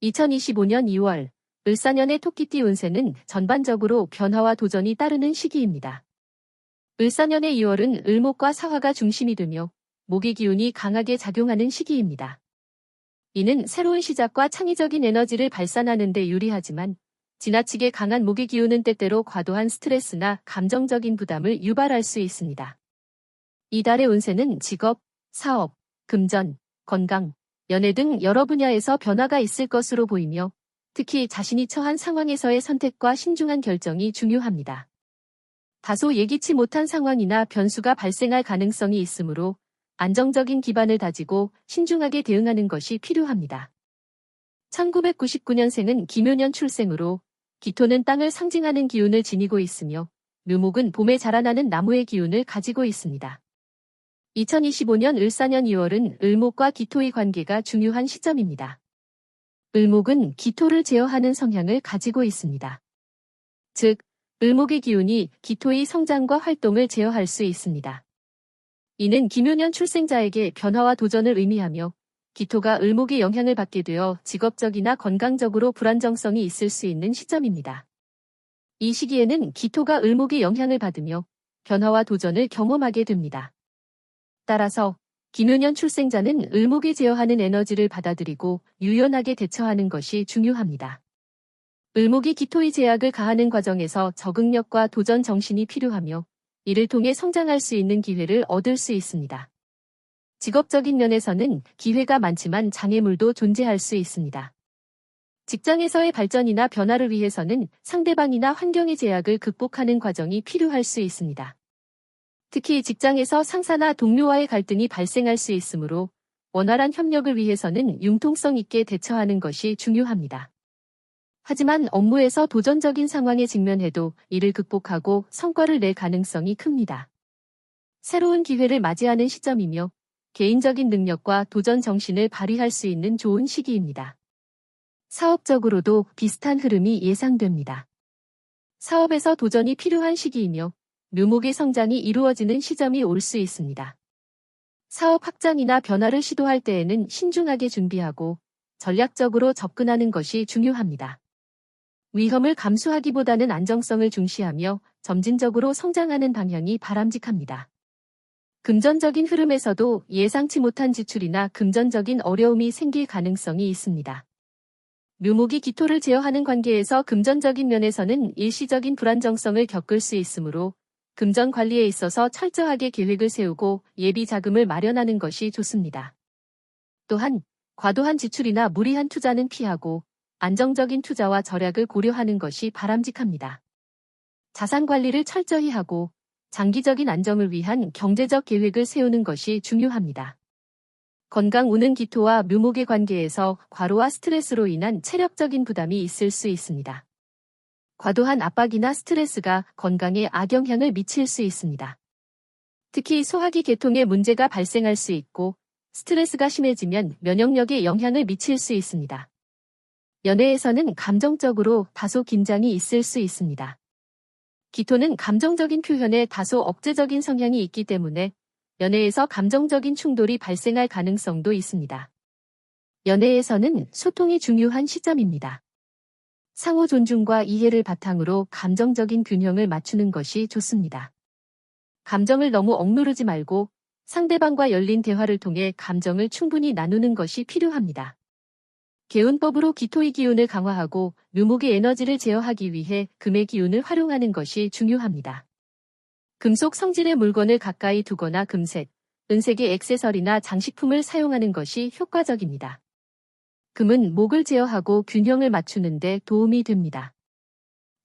2025년 2월, 을사년의 토끼띠 운세는 전반적으로 변화와 도전이 따르는 시기입니다. 을사년의 2월은 을목과 사화가 중심이 되며 목의 기운이 강하게 작용하는 시기입니다. 이는 새로운 시작과 창의적인 에너지를 발산하는 데 유리하지만 지나치게 강한 목의 기운은 때때로 과도한 스트레스나 감정적인 부담을 유발할 수 있습니다. 이달의 운세는 직업, 사업, 금전, 건강, 연애 등 여러 분야에서 변화가 있을 것으로 보이며 특히 자신이 처한 상황에서의 선택과 신중한 결정이 중요합니다. 다소 예기치 못한 상황이나 변수가 발생할 가능성이 있으므로 안정적인 기반을 다지고 신중하게 대응하는 것이 필요합니다. 1999년생은 기묘년 출생으로 기토는 땅을 상징하는 기운을 지니고 있으며 묘목은 봄에 자라나는 나무의 기운을 가지고 있습니다. 2025년 을사년 2월은 을목과 기토의 관계가 중요한 시점입니다. 을목은 기토를 제어하는 성향을 가지고 있습니다. 즉, 을목의 기운이 기토의 성장과 활동을 제어할 수 있습니다. 이는 기묘년 출생자에게 변화와 도전을 의미하며 기토가 을목의 영향을 받게 되어 직업적이나 건강적으로 불안정성이 있을 수 있는 시점입니다. 이 시기에는 기토가 을목의 영향을 받으며 변화와 도전을 경험하게 됩니다. 따라서 기묘년 출생자는 을목이 제어하는 에너지를 받아들이고 유연하게 대처하는 것이 중요합니다. 을목이 기토의 제약을 가하는 과정에서 적응력과 도전 정신이 필요하며 이를 통해 성장할 수 있는 기회를 얻을 수 있습니다. 직업적인 면에서는 기회가 많지만 장애물도 존재할 수 있습니다. 직장에서의 발전이나 변화를 위해서는 상대방이나 환경의 제약을 극복하는 과정이 필요할 수 있습니다. 특히 직장에서 상사나 동료와의 갈등이 발생할 수 있으므로 원활한 협력을 위해서는 융통성 있게 대처하는 것이 중요합니다. 하지만 업무에서 도전적인 상황에 직면해도 이를 극복하고 성과를 낼 가능성이 큽니다. 새로운 기회를 맞이하는 시점이며 개인적인 능력과 도전 정신을 발휘할 수 있는 좋은 시기입니다. 사업적으로도 비슷한 흐름이 예상됩니다. 사업에서 도전이 필요한 시기이며 묘목의 성장이 이루어지는 시점이 올 수 있습니다. 사업 확장이나 변화를 시도할 때에는 신중하게 준비하고 전략적으로 접근하는 것이 중요합니다. 위험을 감수하기보다는 안정성을 중시하며 점진적으로 성장하는 방향이 바람직합니다. 금전적인 흐름에서도 예상치 못한 지출이나 금전적인 어려움이 생길 가능성이 있습니다. 묘목이 기토를 제어하는 관계에서 금전적인 면에서는 일시적인 불안정성을 겪을 수 있으므로 금전 관리에 있어서 철저하게 계획을 세우고 예비 자금을 마련하는 것이 좋습니다. 또한 과도한 지출이나 무리한 투자는 피하고 안정적인 투자와 절약을 고려하는 것이 바람직합니다. 자산 관리를 철저히 하고 장기적인 안정을 위한 경제적 계획을 세우는 것이 중요합니다. 건강 운은 기토와 묘목의 관계에서 과로와 스트레스로 인한 체력적인 부담이 있을 수 있습니다. 과도한 압박이나 스트레스가 건강에 악영향을 미칠 수 있습니다. 특히 소화기 계통에 문제가 발생할 수 있고 스트레스가 심해지면 면역력에 영향을 미칠 수 있습니다. 연애에서는 감정적으로 다소 긴장이 있을 수 있습니다. 기토는 감정적인 표현에 다소 억제적인 성향이 있기 때문에 연애에서 감정적인 충돌이 발생할 가능성도 있습니다. 연애에서는 소통이 중요한 시점입니다. 상호 존중과 이해를 바탕으로 감정적인 균형을 맞추는 것이 좋습니다. 감정을 너무 억누르지 말고 상대방과 열린 대화를 통해 감정을 충분히 나누는 것이 필요합니다. 개운법으로 기토의 기운을 강화하고 묘목의 에너지를 제어하기 위해 금의 기운을 활용하는 것이 중요합니다. 금속 성질의 물건을 가까이 두거나 금색, 은색의 액세서리나 장식품을 사용하는 것이 효과적입니다. 금은 목을 제어하고 균형을 맞추는 데 도움이 됩니다.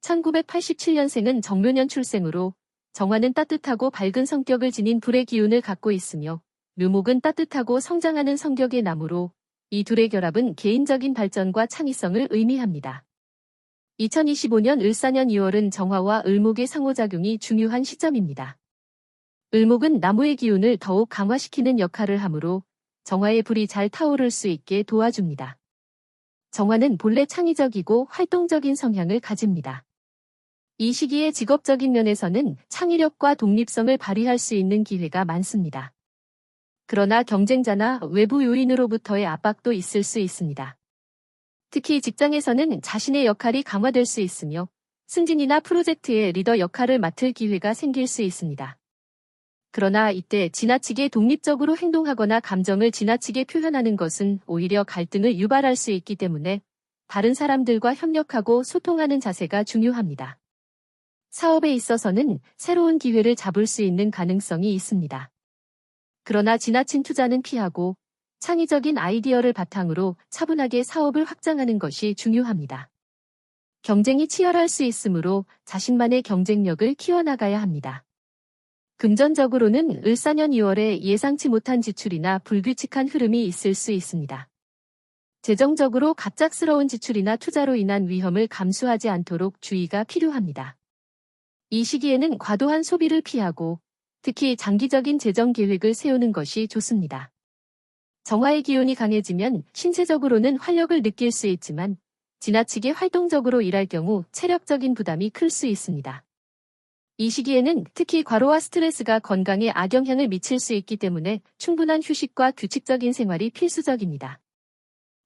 1987년생은 정묘년 출생으로 정화는 따뜻하고 밝은 성격을 지닌 불의 기운을 갖고 있으며 묘목은 따뜻하고 성장하는 성격의 나무로 이 둘의 결합은 개인적인 발전과 창의성을 의미합니다. 2025년 을사년 2월은 정화와 을목의 상호작용이 중요한 시점입니다. 을목은 나무의 기운을 더욱 강화시키는 역할을 하므로 정화의 불이 잘 타오를 수 있게 도와줍니다. 정화는 본래 창의적이고 활동적인 성향을 가집니다. 이 시기에 직업적인 면에서는 창의력과 독립성을 발휘할 수 있는 기회가 많습니다. 그러나 경쟁자나 외부 요인으로부터의 압박도 있을 수 있습니다. 특히 직장에서는 자신의 역할이 강화될 수 있으며 승진이나 프로젝트의 리더 역할을 맡을 기회가 생길 수 있습니다. 그러나 이때 지나치게 독립적으로 행동하거나 감정을 지나치게 표현하는 것은 오히려 갈등을 유발할 수 있기 때문에 다른 사람들과 협력하고 소통하는 자세가 중요합니다. 사업에 있어서는 새로운 기회를 잡을 수 있는 가능성이 있습니다. 그러나 지나친 투자는 피하고 창의적인 아이디어를 바탕으로 차분하게 사업을 확장하는 것이 중요합니다. 경쟁이 치열할 수 있으므로 자신만의 경쟁력을 키워나가야 합니다. 금전적으로는 을사년 2월에 예상치 못한 지출이나 불규칙한 흐름이 있을 수 있습니다. 재정적으로 갑작스러운 지출이나 투자로 인한 위험을 감수하지 않도록 주의가 필요합니다. 이 시기에는 과도한 소비를 피하고 특히 장기적인 재정 계획을 세우는 것이 좋습니다. 정화의 기운이 강해지면 신체적으로는 활력을 느낄 수 있지만 지나치게 활동적으로 일할 경우 체력적인 부담이 클 수 있습니다. 이 시기에는 특히 과로와 스트레스가 건강에 악영향을 미칠 수 있기 때문에 충분한 휴식과 규칙적인 생활이 필수적입니다.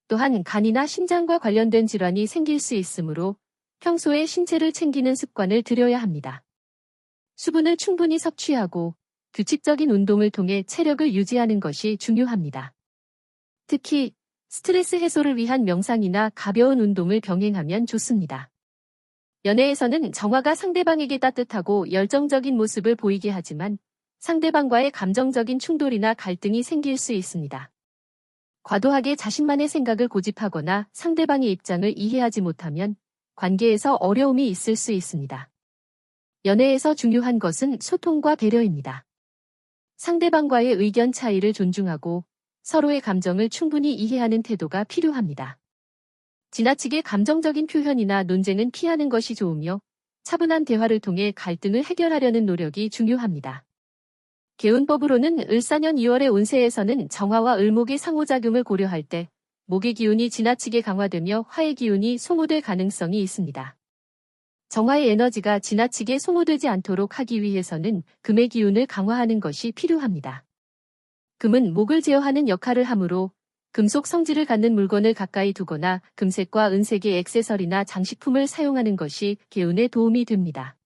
또한 간이나 심장과 관련된 질환이 생길 수 있으므로 평소에 신체를 챙기는 습관을 들여야 합니다. 수분을 충분히 섭취하고 규칙적인 운동을 통해 체력을 유지하는 것이 중요합니다. 특히 스트레스 해소를 위한 명상이나 가벼운 운동을 병행하면 좋습니다. 연애에서는 정화가 상대방에게 따뜻하고 열정적인 모습을 보이게 하지만 상대방과의 감정적인 충돌이나 갈등이 생길 수 있습니다. 과도하게 자신만의 생각을 고집하거나 상대방의 입장을 이해하지 못하면 관계에서 어려움이 있을 수 있습니다. 연애에서 중요한 것은 소통과 배려입니다. 상대방과의 의견 차이를 존중하고 서로의 감정을 충분히 이해하는 태도가 필요합니다. 지나치게 감정적인 표현이나 논쟁은 피하는 것이 좋으며 차분한 대화를 통해 갈등을 해결하려는 노력이 중요합니다. 개운법으로는 을사년 2월의 운세에서는 정화와 을목의 상호작용을 고려할 때 목의 기운이 지나치게 강화되며 화의 기운이 소모될 가능성이 있습니다. 정화의 에너지가 지나치게 소모되지 않도록 하기 위해서는 금의 기운을 강화하는 것이 필요합니다. 금은 목을 제어하는 역할을 하므로 금속 성질을 갖는 물건을 가까이 두거나 금색과 은색의 액세서리나 장식품을 사용하는 것이 개운에 도움이 됩니다.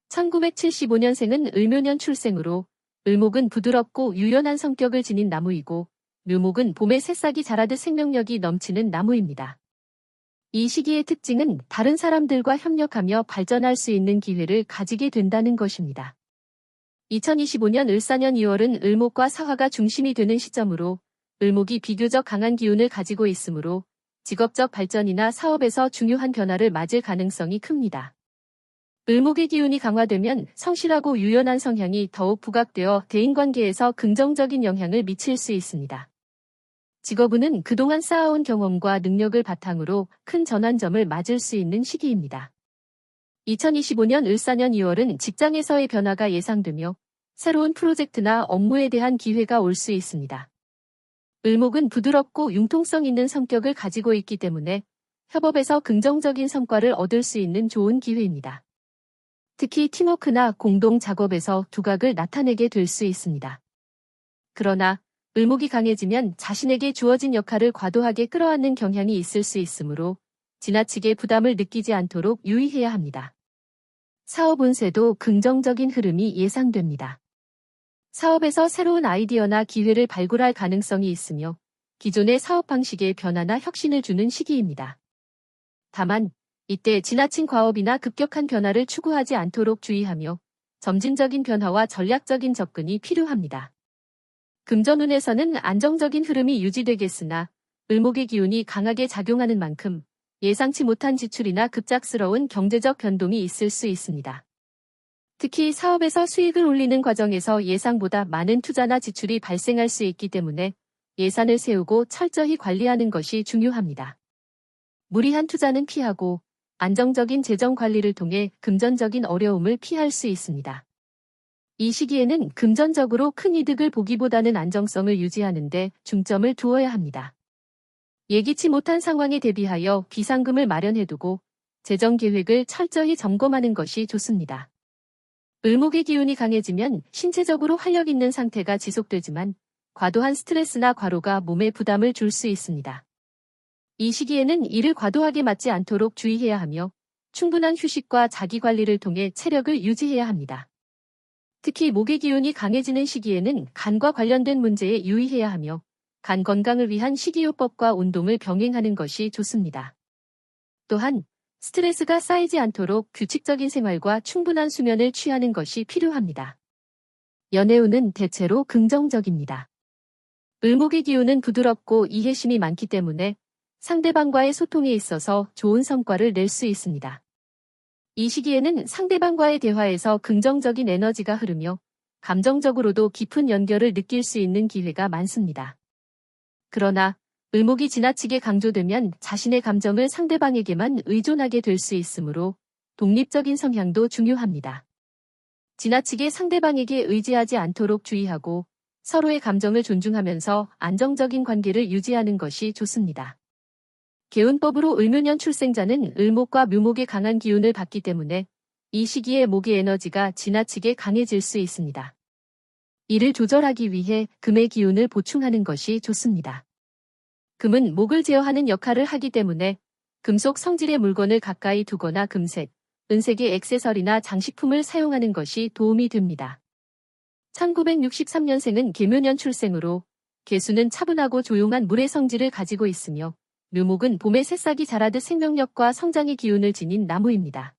1975년생은 을묘년 출생으로 을목은 부드럽고 유연한 성격을 지닌 나무이고 묘목은 봄에 새싹이 자라듯 생명력이 넘치는 나무입니다. 이 시기의 특징은 다른 사람들과 협력하며 발전할 수 있는 기회를 가지게 된다는 것입니다. 2025년 을사년 2월은 을목과 사화가 중심이 되는 시점으로 을목이 비교적 강한 기운을 가지고 있으므로 직업적 발전이나 사업에서 중요한 변화를 맞을 가능성이 큽니다. 을목의 기운이 강화되면 성실하고 유연한 성향이 더욱 부각되어 대인관계에서 긍정적인 영향을 미칠 수 있습니다. 직업운은 그동안 쌓아온 경험과 능력을 바탕으로 큰 전환점을 맞을 수 있는 시기입니다. 2025년 을사년 2월은 직장에서의 변화가 예상되며 새로운 프로젝트나 업무에 대한 기회가 올 수 있습니다. 을목은 부드럽고 융통성 있는 성격을 가지고 있기 때문에 협업에서 긍정적인 성과를 얻을 수 있는 좋은 기회입니다. 특히 팀워크나 공동 작업에서 두각을 나타내게 될 수 있습니다. 그러나 을목이 강해지면 자신에게 주어진 역할을 과도하게 끌어안는 경향이 있을 수 있으므로 지나치게 부담을 느끼지 않도록 유의해야 합니다. 사업 운세도 긍정적인 흐름이 예상됩니다. 사업에서 새로운 아이디어나 기회를 발굴할 가능성이 있으며 기존의 사업 방식에 변화나 혁신을 주는 시기입니다. 다만 이때 지나친 과업이나 급격한 변화를 추구하지 않도록 주의하며 점진적인 변화와 전략적인 접근이 필요합니다. 금전운에서는 안정적인 흐름이 유지되겠으나 을목의 기운이 강하게 작용하는 만큼 예상치 못한 지출이나 급작스러운 경제적 변동이 있을 수 있습니다. 특히 사업에서 수익을 올리는 과정에서 예상보다 많은 투자나 지출이 발생할 수 있기 때문에 예산을 세우고 철저히 관리하는 것이 중요합니다. 무리한 투자는 피하고 안정적인 재정 관리를 통해 금전적인 어려움을 피할 수 있습니다. 이 시기에는 금전적으로 큰 이득을 보기보다는 안정성을 유지하는 데 중점을 두어야 합니다. 예기치 못한 상황에 대비하여 비상금을 마련해두고 재정 계획을 철저히 점검하는 것이 좋습니다. 을목의 기운이 강해지면 신체적으로 활력 있는 상태가 지속되지만 과도한 스트레스나 과로가 몸에 부담을 줄 수 있습니다. 이 시기에는 일을 과도하게 맞지 않도록 주의해야 하며 충분한 휴식과 자기 관리를 통해 체력을 유지해야 합니다. 특히 목의 기운이 강해지는 시기에는 간과 관련된 문제에 유의해야 하며 간 건강을 위한 식이요법과 운동을 병행하는 것이 좋습니다. 또한 스트레스가 쌓이지 않도록 규칙적인 생활과 충분한 수면을 취하는 것이 필요합니다. 연애운은 대체로 긍정적입니다. 을목의 기운은 부드럽고 이해심이 많기 때문에 상대방과의 소통에 있어서 좋은 성과를 낼 수 있습니다. 이 시기에는 상대방과의 대화에서 긍정적인 에너지가 흐르며 감정적으로도 깊은 연결을 느낄 수 있는 기회가 많습니다. 그러나 을목이 지나치게 강조되면 자신의 감정을 상대방에게만 의존하게 될 수 있으므로 독립적인 성향도 중요합니다. 지나치게 상대방에게 의지하지 않도록 주의하고 서로의 감정을 존중하면서 안정적인 관계를 유지하는 것이 좋습니다. 개운법으로 을묘년 출생자는 을목과 묘목의 강한 기운을 받기 때문에 이 시기에 목의 에너지가 지나치게 강해질 수 있습니다. 이를 조절하기 위해 금의 기운을 보충하는 것이 좋습니다. 금은 목을 제어하는 역할을 하기 때문에 금속 성질의 물건을 가까이 두거나 금색, 은색의 액세서리나 장식품을 사용하는 것이 도움이 됩니다. 1963년생은 개묘년 출생으로 개수는 차분하고 조용한 물의 성질을 가지고 있으며 묘목은 봄에 새싹이 자라듯 생명력과 성장의 기운을 지닌 나무입니다.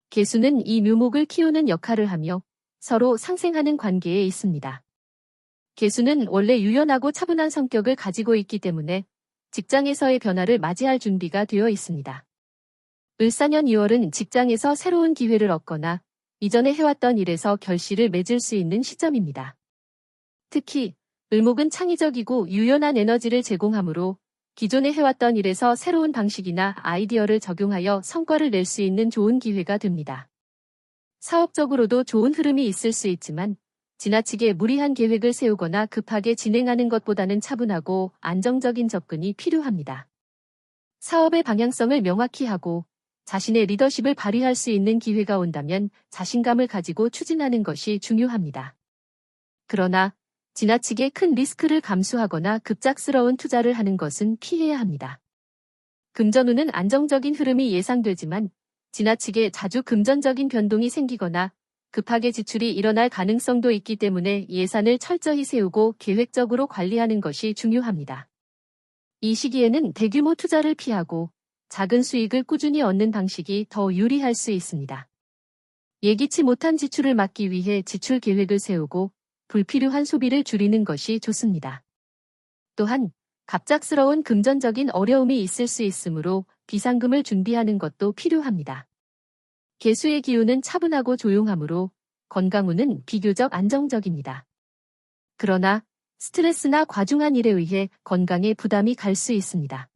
개수는 이 묘목을 키우는 역할을 하며 서로 상생하는 관계에 있습니다. 개수는 원래 유연하고 차분한 성격을 가지고 있기 때문에 직장에서의 변화를 맞이할 준비가 되어 있습니다. 을사년 2월은 직장에서 새로운 기회를 얻거나 이전에 해왔던 일에서 결실을 맺을 수 있는 시점입니다. 특히 을목은 창의적이고 유연한 에너지를 제공하므로 기존에 해왔던 일에서 새로운 방식이나 아이디어를 적용하여 성과를 낼 수 있는 좋은 기회가 됩니다. 사업적으로도 좋은 흐름이 있을 수 있지만 지나치게 무리한 계획을 세우거나 급하게 진행하는 것보다는 차분하고 안정적인 접근이 필요합니다. 사업의 방향성을 명확히 하고 자신의 리더십을 발휘할 수 있는 기회가 온다면 자신감을 가지고 추진하는 것이 중요합니다. 그러나 지나치게 큰 리스크를 감수하거나 급작스러운 투자를 하는 것은 피해야 합니다. 금전운은 안정적인 흐름이 예상되지만 지나치게 자주 금전적인 변동이 생기거나 급하게 지출이 일어날 가능성도 있기 때문에 예산을 철저히 세우고 계획적으로 관리하는 것이 중요합니다. 이 시기에는 대규모 투자를 피하고 작은 수익을 꾸준히 얻는 방식이 더 유리할 수 있습니다. 예기치 못한 지출을 막기 위해 지출 계획을 세우고 불필요한 소비를 줄이는 것이 좋습니다. 또한 갑작스러운 금전적인 어려움이 있을 수 있으므로 비상금을 준비하는 것도 필요합니다. 개수의 기운은 차분하고 조용하므로 건강운은 비교적 안정적입니다. 그러나 스트레스나 과중한 일에 의해 건강에 부담이 갈 수 있습니다.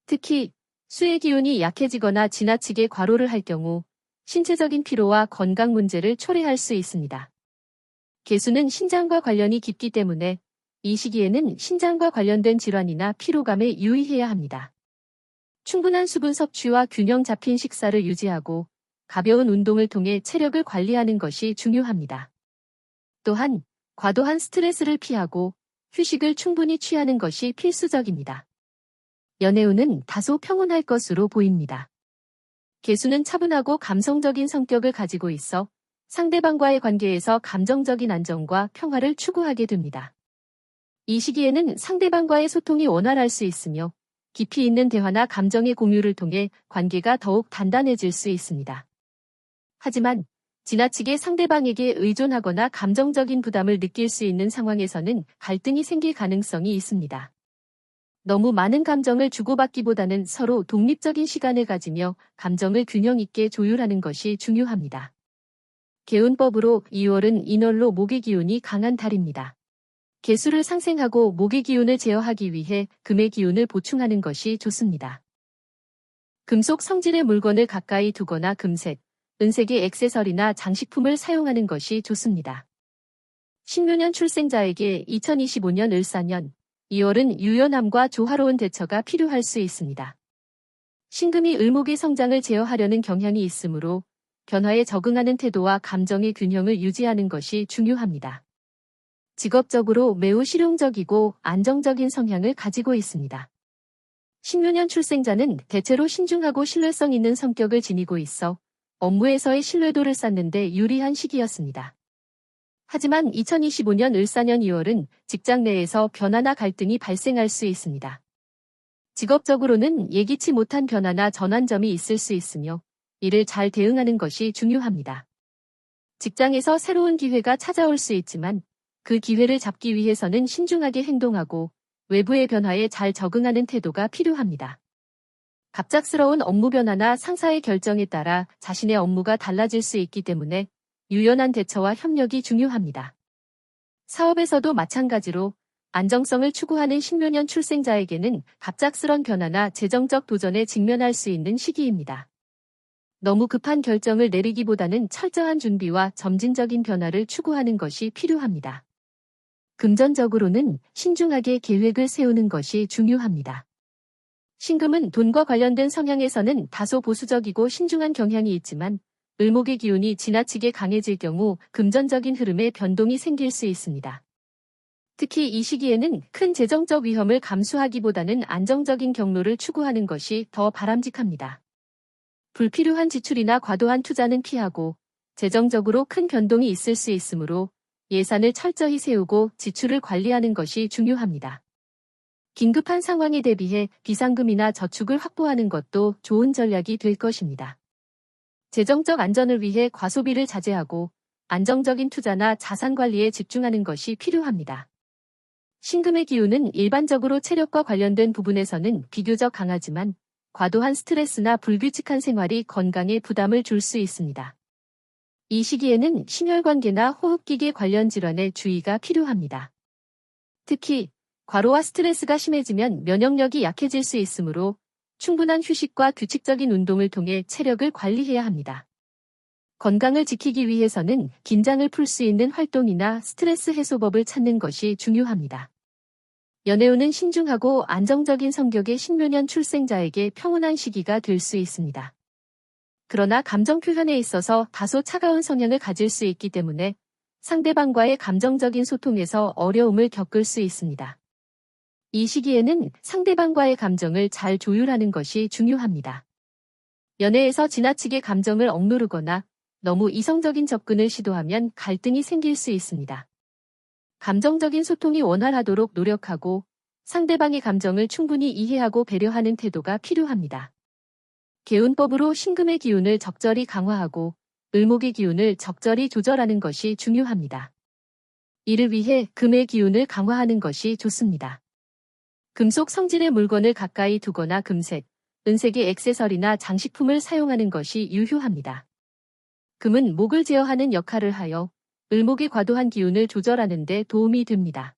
특히 수의 기운이 약해지거나 지나치게 과로를 할 경우 신체적인 피로와 건강 문제를 초래할 수 있습니다. 개수는 신장과 관련이 깊기 때문에 이 시기에는 신장과 관련된 질환이나 피로감에 유의해야 합니다. 충분한 수분 섭취와 균형 잡힌 식사를 유지하고 가벼운 운동을 통해 체력을 관리하는 것이 중요합니다. 또한 과도한 스트레스를 피하고 휴식을 충분히 취하는 것이 필수적입니다. 연애운은 다소 평온할 것으로 보입니다. 개수는 차분하고 감성적인 성격을 가지고 있어 상대방과의 관계에서 감정적인 안정과 평화를 추구하게 됩니다. 이 시기에는 상대방과의 소통이 원활할 수 있으며 깊이 있는 대화나 감정의 공유를 통해 관계가 더욱 단단해질 수 있습니다. 하지만 지나치게 상대방에게 의존하거나 감정적인 부담을 느낄 수 있는 상황에서는 갈등이 생길 가능성이 있습니다. 너무 많은 감정을 주고받기보다는 서로 독립적인 시간을 가지며 감정을 균형 있게 조율하는 것이 중요합니다. 개운법으로 2월은 인월로 목의 기운이 강한 달입니다. 개수를 상생하고 목의 기운을 제어하기 위해 금의 기운을 보충하는 것이 좋습니다. 금속 성질의 물건을 가까이 두거나 금색, 은색의 액세서리나 장식품을 사용하는 것이 좋습니다. 신묘년 출생자에게 2025년 을사년 2월은 유연함과 조화로운 대처가 필요할 수 있습니다. 신금이 을목의 성장을 제어하려는 경향이 있으므로 변화에 적응하는 태도와 감정의 균형을 유지하는 것이 중요합니다. 직업적으로 매우 실용적이고 안정적인 성향을 가지고 있습니다. 신묘년 출생자는 대체로 신중하고 신뢰성 있는 성격을 지니고 있어 업무에서의 신뢰도를 쌓는 데 유리한 시기였습니다. 하지만 2025년 을사년 2월은 직장 내에서 변화나 갈등이 발생할 수 있습니다. 직업적으로는 예기치 못한 변화나 전환점이 있을 수 있으며 이를 잘 대응하는 것이 중요합니다. 직장에서 새로운 기회가 찾아올 수 있지만 그 기회를 잡기 위해서는 신중하게 행동하고 외부의 변화에 잘 적응하는 태도가 필요합니다. 갑작스러운 업무 변화나 상사의 결정에 따라 자신의 업무가 달라질 수 있기 때문에 유연한 대처와 협력이 중요합니다. 사업에서도 마찬가지로 안정성을 추구하는 신묘년 출생자에게는 갑작스런 변화나 재정적 도전에 직면할 수 있는 시기입니다. 너무 급한 결정을 내리기보다는 철저한 준비와 점진적인 변화를 추구하는 것이 필요합니다. 금전적으로는 신중하게 계획을 세우는 것이 중요합니다. 신금은 돈과 관련된 성향에서는 다소 보수적이고 신중한 경향이 있지만 을목의 기운이 지나치게 강해질 경우 금전적인 흐름에 변동이 생길 수 있습니다. 특히 이 시기에는 큰 재정적 위험을 감수하기보다는 안정적인 경로를 추구하는 것이 더 바람직합니다. 불필요한 지출이나 과도한 투자는 피하고 재정적으로 큰 변동이 있을 수 있으므로 예산을 철저히 세우고 지출을 관리하는 것이 중요합니다. 긴급한 상황에 대비해 비상금이나 저축을 확보하는 것도 좋은 전략이 될 것입니다. 재정적 안전을 위해 과소비를 자제하고 안정적인 투자나 자산 관리에 집중하는 것이 필요합니다. 신금의 기운은 일반적으로 체력과 관련된 부분에서는 비교적 강하지만 과도한 스트레스나 불규칙한 생활이 건강에 부담을 줄 수 있습니다. 이 시기에는 심혈관계나 호흡기계 관련 질환에 주의가 필요합니다. 특히 과로와 스트레스가 심해지면 면역력이 약해질 수 있으므로 충분한 휴식과 규칙적인 운동을 통해 체력을 관리해야 합니다. 건강을 지키기 위해서는 긴장을 풀 수 있는 활동이나 스트레스 해소법을 찾는 것이 중요합니다. 연애운은 신중하고 안정적인 성격의 신묘년 출생자에게 평온한 시기가 될 수 있습니다. 그러나 감정 표현에 있어서 다소 차가운 성향을 가질 수 있기 때문에 상대방과의 감정적인 소통에서 어려움을 겪을 수 있습니다. 이 시기에는 상대방과의 감정을 잘 조율하는 것이 중요합니다. 연애에서 지나치게 감정을 억누르거나 너무 이성적인 접근을 시도하면 갈등이 생길 수 있습니다. 감정적인 소통이 원활하도록 노력하고 상대방의 감정을 충분히 이해하고 배려하는 태도가 필요합니다. 개운법으로 신금의 기운을 적절히 강화하고 을목의 기운을 적절히 조절하는 것이 중요합니다. 이를 위해 금의 기운을 강화하는 것이 좋습니다. 금속 성질의 물건을 가까이 두거나 금색, 은색의 액세서리나 장식품을 사용하는 것이 유효합니다. 금은 목을 제어하는 역할을 하여 을목의 과도한 기운을 조절하는 데 도움이 됩니다.